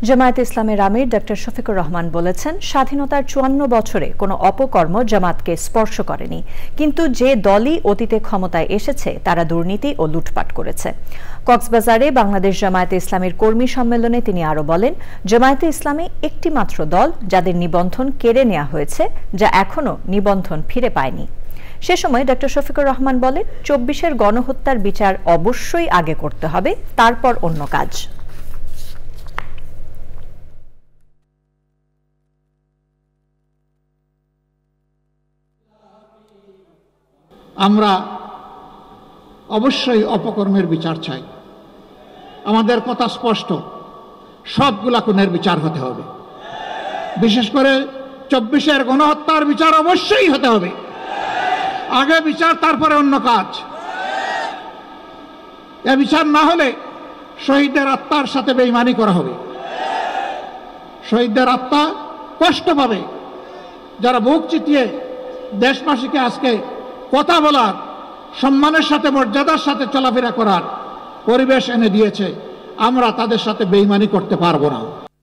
জামায়াতে ইসলামের আমির ডক্টর শফিকুর রহমান বলেছেন, স্বাধীনতার ৫৪ বছরে কোনো অপকর্ম জামাতকে স্পর্শ করেনি, কিন্তু যে দলই অতীতে ক্ষমতায় এসেছে তারা দুর্নীতি ও লুটপাট করেছে। কক্সবাজারে বাংলাদেশ জামায়াতে ইসলামীর কর্মী সম্মেলনে তিনি আরও বলেন, জামায়াতে ইসলামী একটি মাত্র দল যাদের নিবন্ধন কেড়ে নেওয়া হয়েছে, যা এখনও নিবন্ধন ফিরে পায়নি। সে সময় ডক্টর শফিকুর রহমান বলেন, ২৪-এর গণহত্যার বিচার অবশ্যই আগে করতে হবে, তারপর অন্য কাজ। আমরা অবশ্যই অপকর্মের বিচার চাই। আমাদের কথা স্পষ্ট, সবগুলা খুনের বিচার হতে হবে। বিশেষ করে ২৪-এর গণহত্যার বিচার অবশ্যই হতে হবে। আগে বিচার, তারপরে অন্য কাজ। এ বিচার না হলে শহীদদের আত্মার সাথে বেঈমানি করা হবে। শহীদদের আত্মা কষ্ট পাবে। যারা বুক চিতিয়ে দেশবাসীকে আজকে কথা বলার, সম্মানের সাথে মর্যাদার সাথে চলাফেরা করার পরিবেশ এনে দিয়েছে, আমরা তাদের সাথে বেঈমানি করতে পারবো না।